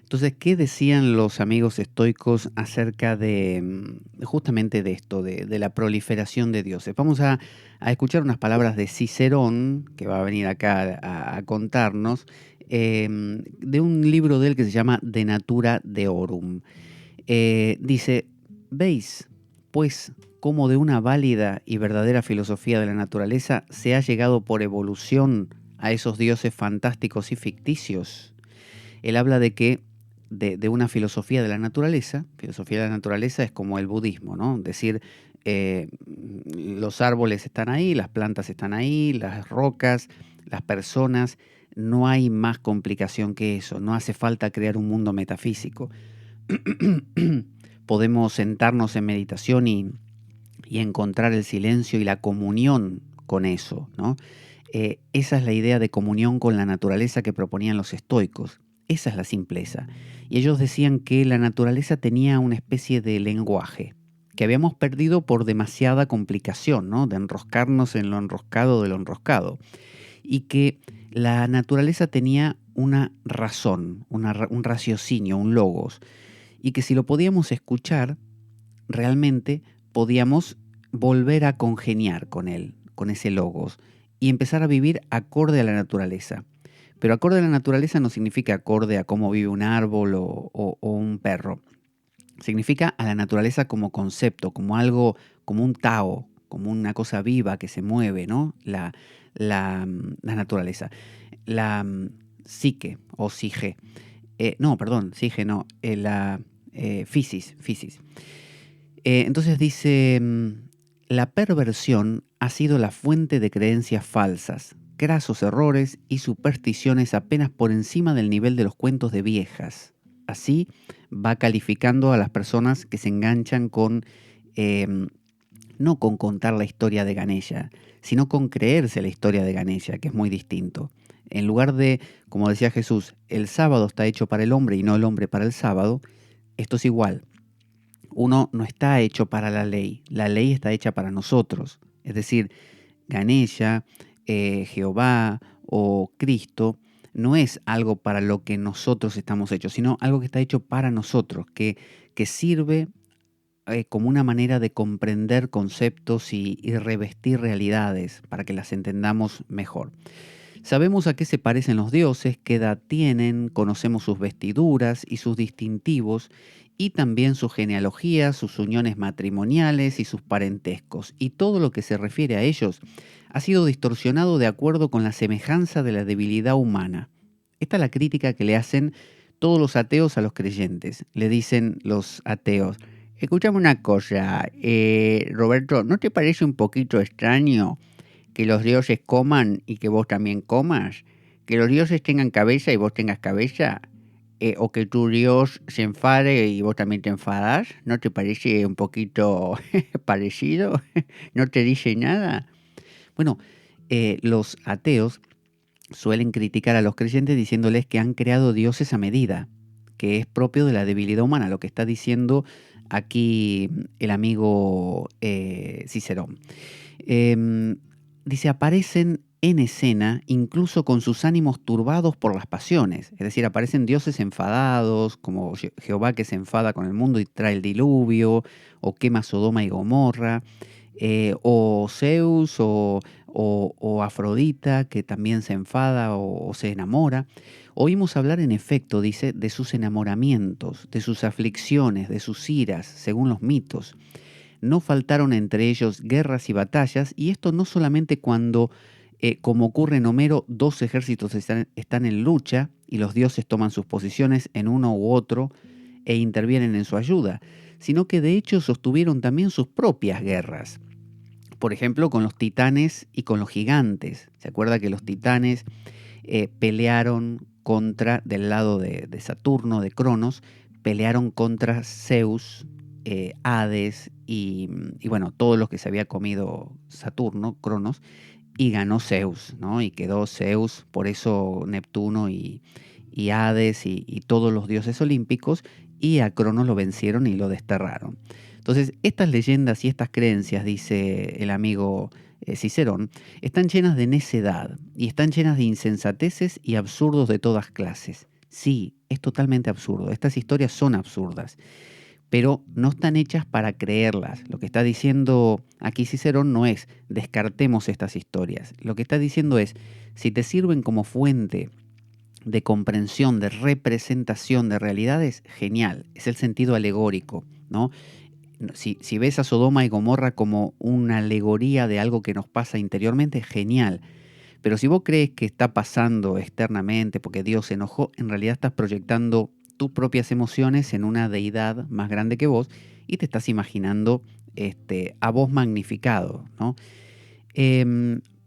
Entonces, ¿qué decían los amigos estoicos acerca de justamente de esto, de la proliferación de dioses? Vamos a escuchar unas palabras de Cicerón, que va a venir acá a contarnos, de un libro de él que se llama De Natura Deorum. Dice, ¿veis, pues, cómo de una válida y verdadera filosofía de la naturaleza se ha llegado por evolución a esos dioses fantásticos y ficticios? Él habla de que de una filosofía de la naturaleza. Filosofía de la naturaleza es como el budismo, ¿no? Decir, los árboles están ahí, las plantas están ahí, las rocas, las personas, no hay más complicación que eso, no hace falta crear un mundo metafísico. Podemos sentarnos en meditación y encontrar el silencio y la comunión con eso, ¿no? Esa es la idea de comunión con la naturaleza que proponían los estoicos. Esa es la simpleza. Y ellos decían que la naturaleza tenía una especie de lenguaje que habíamos perdido por demasiada complicación, ¿no? De enroscarnos en lo enroscado de lo enroscado. Y que la naturaleza tenía una razón, un raciocinio, un logos. Y que si lo podíamos escuchar, realmente podíamos volver a congeniar con él, con ese logos, y empezar a vivir acorde a la naturaleza. Pero acorde a la naturaleza no significa acorde a cómo vive un árbol o un perro. Significa a la naturaleza como concepto, como algo, como un Tao, como una cosa viva que se mueve, ¿no? La naturaleza. La psique o sige. Sige no. La physis. Entonces dice, la perversión ha sido la fuente de creencias falsas, grasos errores y supersticiones apenas por encima del nivel de los cuentos de viejas. Así va calificando a las personas que se enganchan con, no con contar la historia de Ganesha, sino con creerse la historia de Ganesha, que es muy distinto. En lugar de, como decía Jesús, el sábado está hecho para el hombre y no el hombre para el sábado, esto es igual. Uno no está hecho para la ley está hecha para nosotros. Es decir, Ganesha, Jehová o Cristo no es algo para lo que nosotros estamos hechos, sino algo que está hecho para nosotros, que sirve como una manera de comprender conceptos y revestir realidades para que las entendamos mejor. Sabemos a qué se parecen los dioses, qué edad tienen, conocemos sus vestiduras y sus distintivos, y también sus genealogías, sus uniones matrimoniales y sus parentescos, y todo lo que se refiere a ellos ha sido distorsionado de acuerdo con la semejanza de la debilidad humana. Esta es la crítica que le hacen todos los ateos a los creyentes. Le dicen los ateos, Escúchame una cosa, Roberto, ¿no te parece un poquito extraño que los dioses coman y que vos también comas? ¿Que los dioses tengan cabeza y vos tengas cabeza? ¿O que tu dios se enfade y vos también te enfadas? ¿No te parece un poquito parecido? ¿No te dice nada? Bueno, los ateos suelen criticar a los creyentes diciéndoles que han creado dioses a medida, que es propio de la debilidad humana, lo que está diciendo aquí el amigo Cicerón. Dice, aparecen en escena incluso con sus ánimos turbados por las pasiones, es decir, aparecen dioses enfadados, como Jehová que se enfada con el mundo y trae el diluvio, o quema Sodoma y Gomorra, o Zeus o Afrodita, que también se enfada o se enamora. Oímos hablar en efecto, dice, de sus enamoramientos, de sus aflicciones, de sus iras, según los mitos. No faltaron entre ellos guerras y batallas, y esto no solamente cuando, como ocurre en Homero, dos ejércitos están en lucha y los dioses toman sus posiciones en uno u otro e intervienen en su ayuda, sino que de hecho sostuvieron también sus propias guerras. Por ejemplo, con los titanes y con los gigantes. ¿Se acuerda que los titanes pelearon del lado de Saturno, de Cronos, pelearon contra Zeus, Hades y bueno, todos los que se había comido Saturno, Cronos, y ganó Zeus, ¿no? Y quedó Zeus, por eso Neptuno y Hades y todos los dioses olímpicos, y a Cronos lo vencieron y lo desterraron. Entonces, estas leyendas y estas creencias, dice el amigo Cicerón, están llenas de necedad y están llenas de insensateces y absurdos de todas clases. Sí, es totalmente absurdo. Estas historias son absurdas, pero no están hechas para creerlas. Lo que está diciendo aquí Cicerón no es descartemos estas historias. Lo que está diciendo es, si te sirven como fuente de comprensión, de representación de realidades, genial. Es el sentido alegórico, ¿no? Si ves a Sodoma y Gomorra como una alegoría de algo que nos pasa interiormente, genial. Pero si vos crees que está pasando externamente porque Dios se enojó, en realidad estás proyectando tus propias emociones en una deidad más grande que vos y te estás imaginando a vos magnificado, ¿no?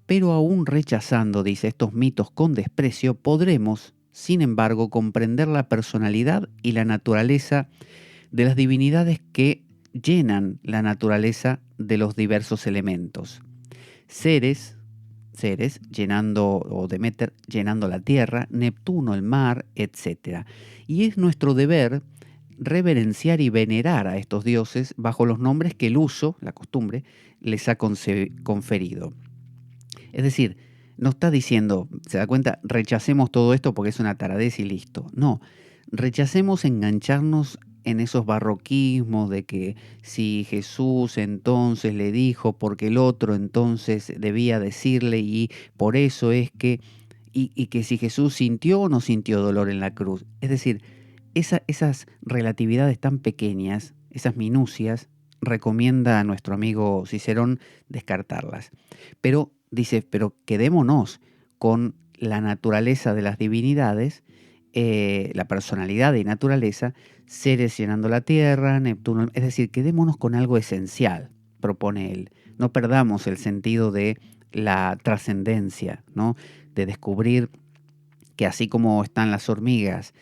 Pero aún rechazando, dice, estos mitos con desprecio, podremos, sin embargo, comprender la personalidad y la naturaleza de las divinidades que llenan la naturaleza de los diversos elementos. Ceres llenando, o Demeter llenando la tierra, Neptuno el mar, etc. Y es nuestro deber reverenciar y venerar a estos dioses bajo los nombres que el uso, la costumbre, les ha conferido. Es decir, no está diciendo, ¿se da cuenta? Rechacemos todo esto porque es una taradez y listo. No, rechacemos engancharnos en esos barroquismos de que si Jesús entonces le dijo porque el otro entonces debía decirle y por eso es que, y que si Jesús sintió o no sintió dolor en la cruz. Es decir, esas relatividades tan pequeñas, esas minucias, recomienda a nuestro amigo Cicerón descartarlas. Pero dice, pero quedémonos con la naturaleza de las divinidades, la personalidad y naturaleza, Ceres llenando la tierra, Neptuno, es decir, quedémonos con algo esencial, propone él. No perdamos el sentido de la trascendencia, ¿no? De descubrir que así como están las hormigas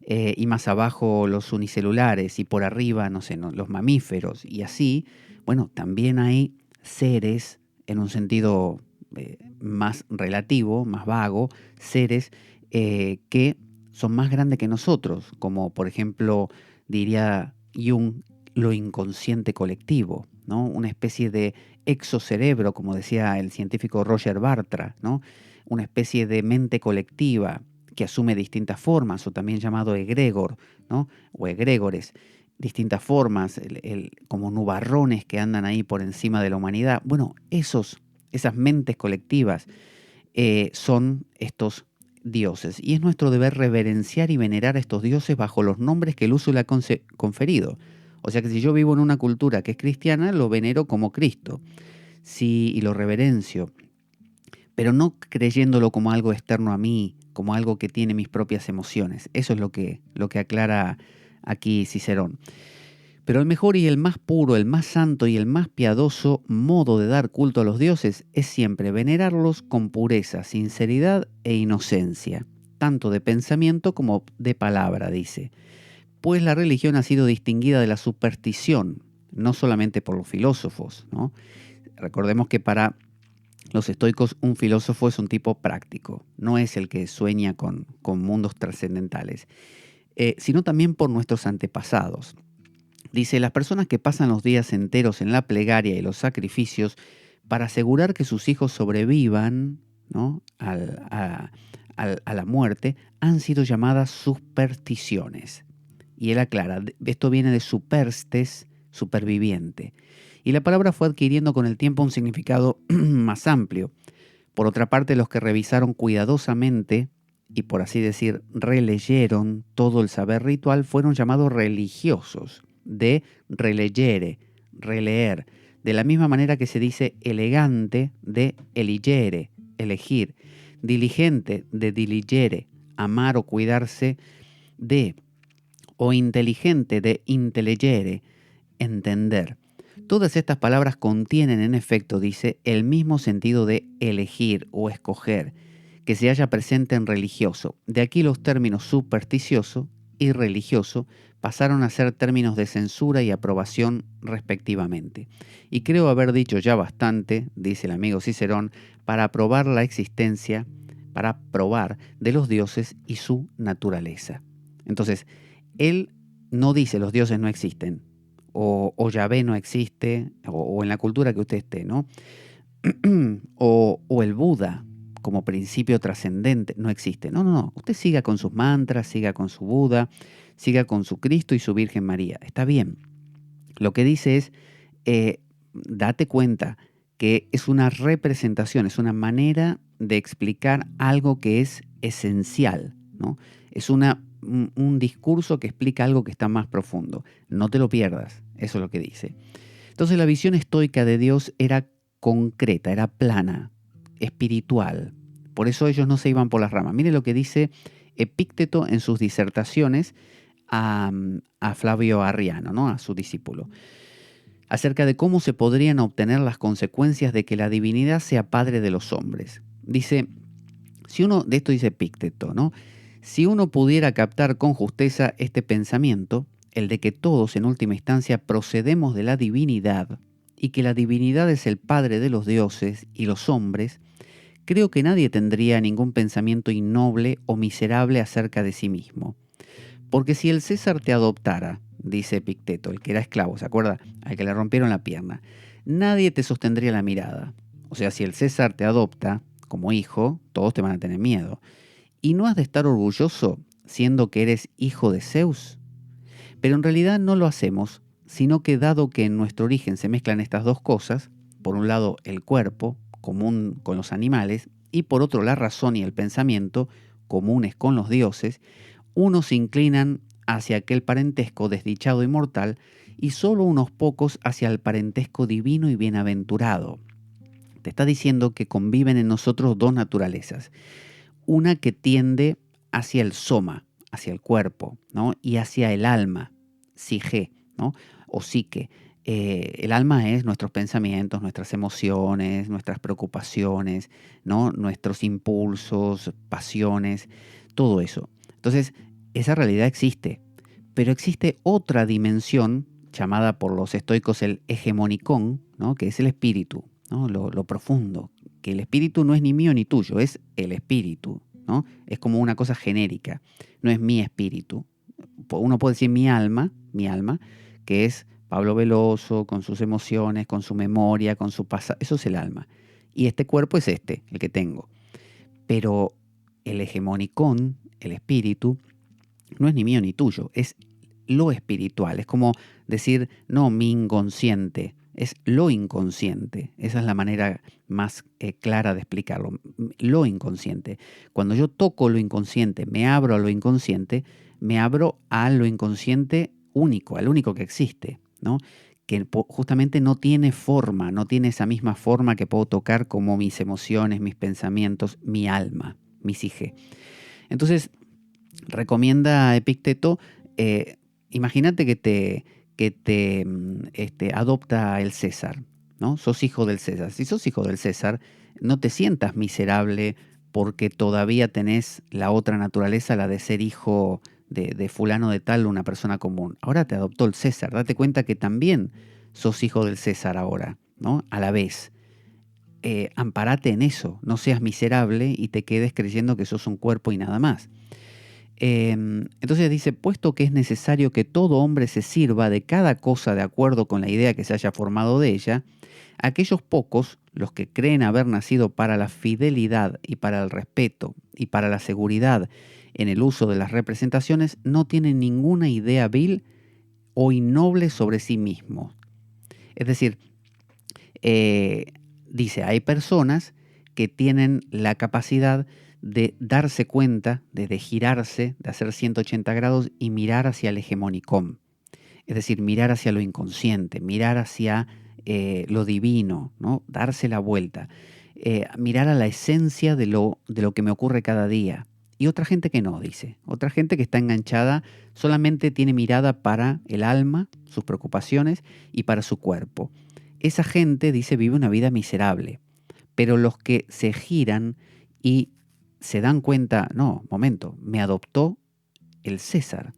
y más abajo los unicelulares y por arriba, no sé, los mamíferos y así, bueno, también hay seres en un sentido más relativo, más vago, seres que son más grandes que nosotros, como por ejemplo diría Jung, lo inconsciente colectivo, ¿no? Una especie de exocerebro, como decía el científico Roger Bartra, ¿no? Una especie de mente colectiva que asume distintas formas, o también llamado egregor, ¿no? O egregores, distintas formas, como nubarrones que andan ahí por encima de la humanidad. Bueno, esas mentes colectivas son estos dioses, y es nuestro deber reverenciar y venerar a estos dioses bajo los nombres que el uso le ha conferido. O sea que si yo vivo en una cultura que es cristiana, lo venero como Cristo, y lo reverencio, pero no creyéndolo como algo externo a mí, como algo que tiene mis propias emociones. Eso es lo que aclara aquí Cicerón. Pero el mejor y el más puro, el más santo y el más piadoso modo de dar culto a los dioses es siempre venerarlos con pureza, sinceridad e inocencia, tanto de pensamiento como de palabra, dice. Pues la religión ha sido distinguida de la superstición, no solamente por los filósofos, ¿no? Recordemos que para los estoicos un filósofo es un tipo práctico, no es el que sueña con mundos trascendentales, sino también por nuestros antepasados. Dice, las personas que pasan los días enteros en la plegaria y los sacrificios para asegurar que sus hijos sobrevivan, ¿no?, a la muerte, han sido llamadas supersticiones. Y él aclara, esto viene de superstes, superviviente. Y la palabra fue adquiriendo con el tiempo un significado más amplio. Por otra parte, los que revisaron cuidadosamente y, por así decir, releyeron todo el saber ritual fueron llamados religiosos, de relegere, releer, de la misma manera que se dice elegante de eligere, elegir, diligente de diligere, amar o cuidarse de, o inteligente de intelligere, entender. Todas estas palabras contienen, en efecto, dice, el mismo sentido de elegir o escoger, que se halla presente en religioso. De aquí los términos supersticioso y religioso pasaron a ser términos de censura y aprobación respectivamente. Y creo haber dicho ya bastante, dice el amigo Cicerón, para probar la existencia, para probar de los dioses y su naturaleza. Entonces, él no dice los dioses no existen, o Yahvé no existe, o en la cultura que usted esté, ¿no? o el Buda como principio trascendente no existe. No. Usted siga con sus mantras, siga con su Buda, siga con su Cristo y su Virgen María. Está bien. Lo que dice es, date cuenta que es una representación, es una manera de explicar algo que es esencial, ¿no? Es un discurso que explica algo que está más profundo. No te lo pierdas, eso es lo que dice. Entonces la visión estoica de Dios era concreta, era plana, espiritual. Por eso ellos no se iban por las ramas. Mire lo que dice Epícteto en sus disertaciones a Flavio Arriano, ¿no?, a su discípulo, acerca de cómo se podrían obtener las consecuencias de que la divinidad sea padre de los hombres. Dice, de esto dice Epícteto, ¿no? Si uno pudiera captar con justeza este pensamiento, el de que todos en última instancia procedemos de la divinidad y que la divinidad es el padre de los dioses y los hombres, creo que nadie tendría ningún pensamiento innoble o miserable acerca de sí mismo. Porque si el César te adoptara, dice Epicteto, el que era esclavo, ¿se acuerda?, al que le rompieron la pierna, nadie te sostendría la mirada. O sea, si el César te adopta como hijo, todos te van a tener miedo. ¿Y no has de estar orgulloso siendo que eres hijo de Zeus? Pero en realidad no lo hacemos, sino que dado que en nuestro origen se mezclan estas dos cosas, por un lado el cuerpo, común con los animales, y por otro la razón y el pensamiento, comunes con los dioses, unos se inclinan hacia aquel parentesco desdichado y mortal, y solo unos pocos hacia el parentesco divino y bienaventurado. Te está diciendo que conviven en nosotros dos naturalezas, una que tiende hacia el soma, hacia el cuerpo, ¿no?, y hacia el alma, psique, ¿no?, o psique. El alma es nuestros pensamientos, nuestras emociones, nuestras preocupaciones, ¿no?, nuestros impulsos, pasiones, todo eso. Entonces, esa realidad existe, pero existe otra dimensión llamada por los estoicos el hegemonicón, ¿no?, que es el espíritu, ¿no?, lo profundo, que el espíritu no es ni mío ni tuyo, es el espíritu, ¿no? Es como una cosa genérica, no es mi espíritu. Uno puede decir mi alma, que es Pablo Veloso, con sus emociones, con su memoria, con su pasado, eso es el alma. Y este cuerpo es el que tengo. Pero el hegemonicón, el espíritu, no es ni mío ni tuyo, es lo espiritual. Es como decir, no, mi inconsciente, es lo inconsciente. Esa es la manera más clara de explicarlo. Lo inconsciente. Cuando yo toco lo inconsciente, me abro a lo inconsciente, me abro a lo inconsciente único, al único que existe, ¿no?, que justamente no tiene forma, no tiene esa misma forma que puedo tocar como mis emociones, mis pensamientos, mi alma, mi psique. Entonces, recomienda Epicteto, imagínate que que te adopta el César, ¿no? Sos hijo del César. Si sos hijo del César, no te sientas miserable porque todavía tenés la otra naturaleza, la de ser hijo de fulano de tal, una persona común. Ahora te adoptó el César. Date cuenta que también sos hijo del César ahora, ¿no? A la vez. Amparate en eso. No seas miserable y te quedes creyendo que sos un cuerpo y nada más. Entonces dice, puesto que es necesario que todo hombre se sirva de cada cosa de acuerdo con la idea que se haya formado de ella, aquellos pocos, los que creen haber nacido para la fidelidad y para el respeto y para la seguridad en el uso de las representaciones, no tienen ninguna idea vil o innoble sobre sí mismos. Es decir, dice, hay personas que tienen la capacidad de darse cuenta, de girarse, de hacer 180 grados y mirar hacia el hegemonicón. Es decir, mirar hacia lo inconsciente, mirar hacia lo divino, ¿no? Darse la vuelta, mirar a la esencia de lo que me ocurre cada día. Y otra gente que no, dice. Otra gente que está enganchada, solamente tiene mirada para el alma, sus preocupaciones y para su cuerpo. Esa gente, dice, vive una vida miserable. Pero los que se giran y se dan cuenta, no, momento, me adoptó el César,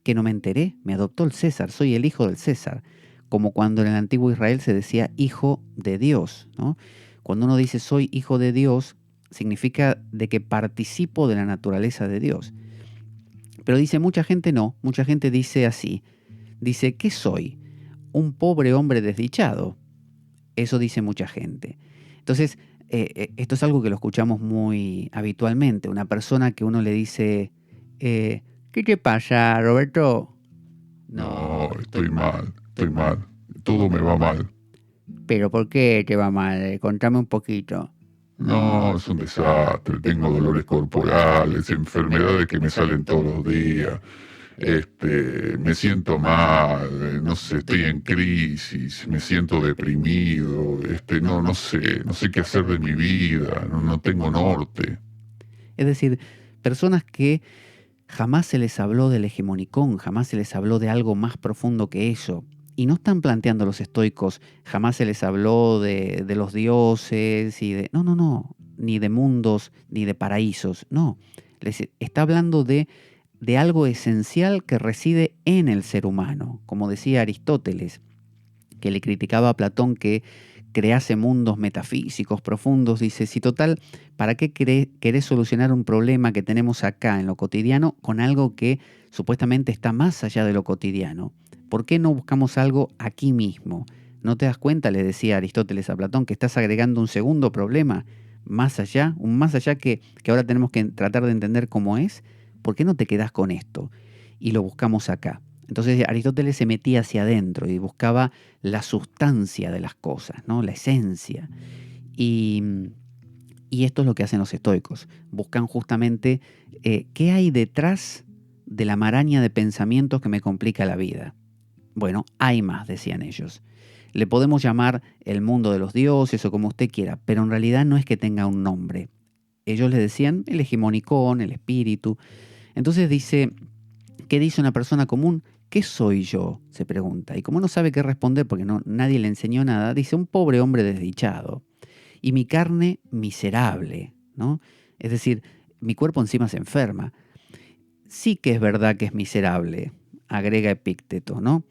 que no me enteré, me adoptó el César, soy el hijo del César, como cuando en el antiguo Israel se decía hijo de Dios, ¿no? Cuando uno dice soy hijo de Dios, significa de que participo de la naturaleza de Dios. Pero dice mucha gente no, mucha gente dice así, dice, ¿qué soy? Un pobre hombre desdichado. Eso dice mucha gente. Entonces, esto es algo que lo escuchamos muy habitualmente. Una persona que uno le dice, ¿qué te pasa, Roberto? No, estoy mal. Todo me va mal. ¿Pero por qué te va mal? Contame un poquito. No, es un desastre. Tengo dolores corporales, enfermedades que me salen todos los días. Me siento mal, no sé, estoy en crisis, me siento deprimido, no sé qué hacer de mi vida, no tengo norte. Es decir, personas que jamás se les habló del hegemonicón, jamás se les habló de algo más profundo que eso. Y no están planteando los estoicos, jamás se les habló de los dioses y de... No, ni de mundos, ni de paraísos, no. Les está hablando de algo esencial que reside en el ser humano. Como decía Aristóteles, que le criticaba a Platón que crease mundos metafísicos profundos, dice, si total, ¿para qué querés solucionar un problema que tenemos acá en lo cotidiano con algo que supuestamente está más allá de lo cotidiano? ¿Por qué no buscamos algo aquí mismo? ¿No te das cuenta, le decía Aristóteles a Platón, que estás agregando un segundo problema más allá, un más allá que ahora tenemos que tratar de entender cómo es? ¿Por qué no te quedás con esto? Y lo buscamos acá. Entonces Aristóteles se metía hacia adentro y buscaba la sustancia de las cosas, ¿no? La esencia. Y esto es lo que hacen los estoicos. Buscan justamente qué hay detrás de la maraña de pensamientos que me complica la vida. Bueno, hay más, decían ellos. Le podemos llamar el mundo de los dioses o como usted quiera, pero en realidad no es que tenga un nombre. Ellos le decían el hegemonicón, el espíritu. Entonces dice, ¿qué dice una persona común? ¿Qué soy yo?, se pregunta. Y como no sabe qué responder porque nadie le enseñó nada, dice un pobre hombre desdichado. Y mi carne miserable, ¿no? Es decir, mi cuerpo encima se enferma. Sí que es verdad que es miserable, agrega Epícteto, ¿no?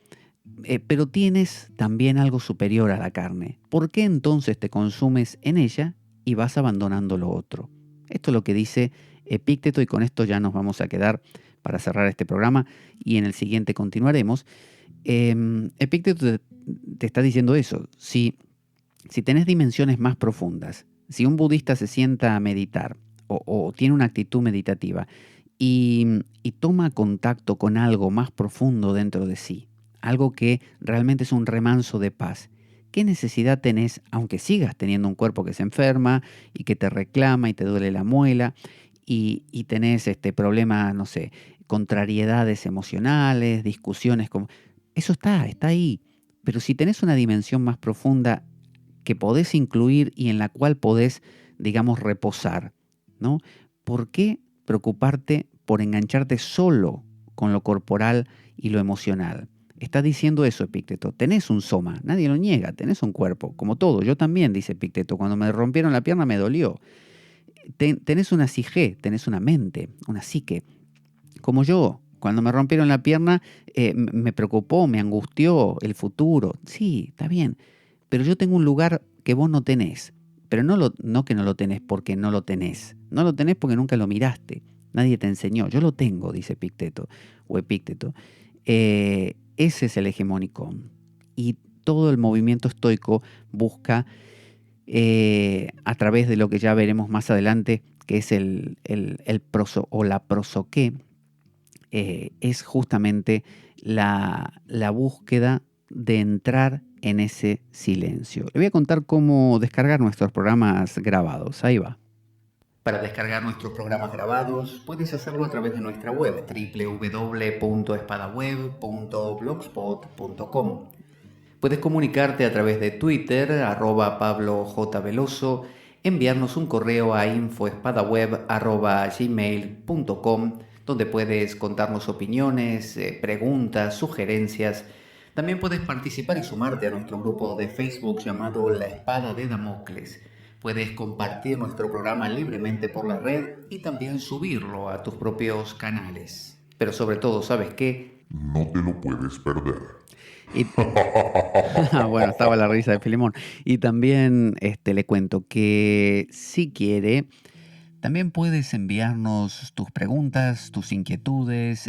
Pero tienes también algo superior a la carne. ¿Por qué entonces te consumes en ella y vas abandonando lo otro? Esto es lo que dice Epícteto y con esto ya nos vamos a quedar para cerrar este programa y en el siguiente continuaremos. Epícteto te está diciendo eso. Si tenés dimensiones más profundas, si un budista se sienta a meditar o tiene una actitud meditativa y toma contacto con algo más profundo dentro de sí, algo que realmente es un remanso de paz, ¿qué necesidad tenés, aunque sigas teniendo un cuerpo que se enferma y que te reclama y te duele la muela y tenés problemas, no sé, contrariedades emocionales, discusiones, eso está ahí. Pero si tenés una dimensión más profunda que podés incluir y en la cual podés, digamos, reposar, ¿no? ¿Por qué preocuparte por engancharte solo con lo corporal y lo emocional? Está diciendo eso Epicteto. Tenés un soma, nadie lo niega, tenés un cuerpo, como todo. Yo también, dice Epicteto, cuando me rompieron la pierna me dolió. Tenés una psique, tenés una mente, una psique. Como yo, cuando me rompieron la pierna me preocupó, me angustió el futuro. Sí, está bien, pero yo tengo un lugar que vos no tenés. Pero no que no lo tenés porque no lo tenés. No lo tenés porque nunca lo miraste. Nadie te enseñó. Yo lo tengo, dice Epicteto o Epicteto. Ese es el hegemonicón. Y todo el movimiento estoico busca, a través de lo que ya veremos más adelante, que es el proso o la prosoqué, es justamente la búsqueda de entrar en ese silencio. Le voy a contar cómo descargar nuestros programas grabados. Ahí va. Para descargar nuestros programas grabados, puedes hacerlo a través de nuestra web www.espadaweb.blogspot.com. Puedes comunicarte a través de Twitter, @PabloJVeloso, enviarnos un correo a info@espadaweb.gmail.com, donde puedes contarnos opiniones, preguntas, sugerencias. También puedes participar y sumarte a nuestro grupo de Facebook llamado La Espada de Damocles. Puedes compartir nuestro programa libremente por la red y también subirlo a tus propios canales. Pero sobre todo, ¿sabes qué? No te lo puedes perder. Bueno, estaba la risa de Filemón. Y también le cuento que si quiere, también puedes enviarnos tus preguntas, tus inquietudes,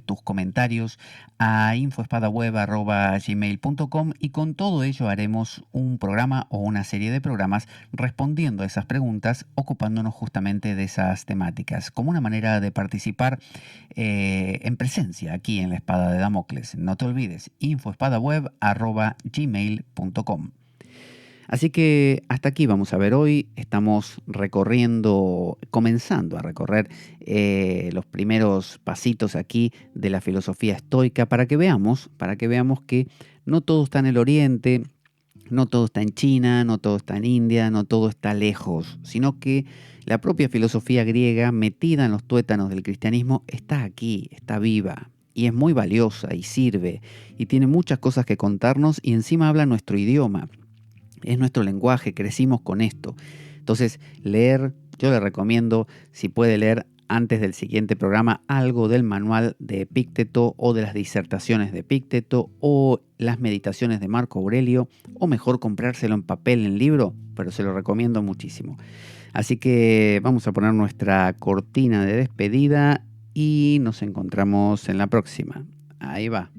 tus comentarios a info@espadaweb.gmail.com, y con todo ello haremos un programa o una serie de programas respondiendo a esas preguntas, ocupándonos justamente de esas temáticas, como una manera de participar en presencia aquí en La Espada de Damocles. No te olvides, info@espadaweb.gmail.com. Así que hasta aquí vamos a ver hoy. Estamos comenzando a recorrer los primeros pasitos aquí de la filosofía estoica para que veamos que no todo está en el Oriente, no todo está en China, no todo está en India, no todo está lejos, sino que la propia filosofía griega, metida en los tuétanos del cristianismo, está aquí, está viva. Y es muy valiosa y sirve y tiene muchas cosas que contarnos, y encima habla nuestro idioma. Es nuestro lenguaje, crecimos con esto. Entonces, leer, yo le recomiendo, si puede leer antes del siguiente programa, algo del manual de Epicteto o de las disertaciones de Epicteto o las meditaciones de Marco Aurelio, o mejor comprárselo en papel, en libro, pero se lo recomiendo muchísimo. Así que vamos a poner nuestra cortina de despedida y nos encontramos en la próxima. Ahí va.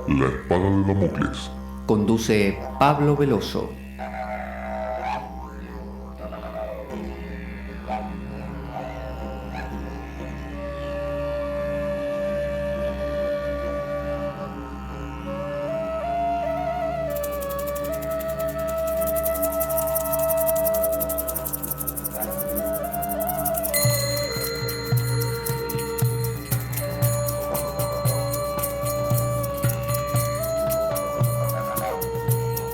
La Espada de Damocles. Conduce Pablo Veloso.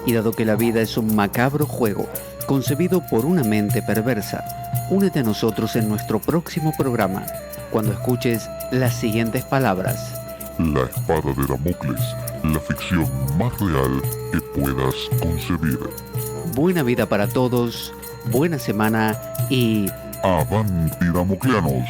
Y dado que la vida es un macabro juego, concebido por una mente perversa, únete a nosotros en nuestro próximo programa, cuando escuches las siguientes palabras. La Espada de Damocles, la ficción más real que puedas concebir. Buena vida para todos, buena semana y... ¡Avanti, damocleanos!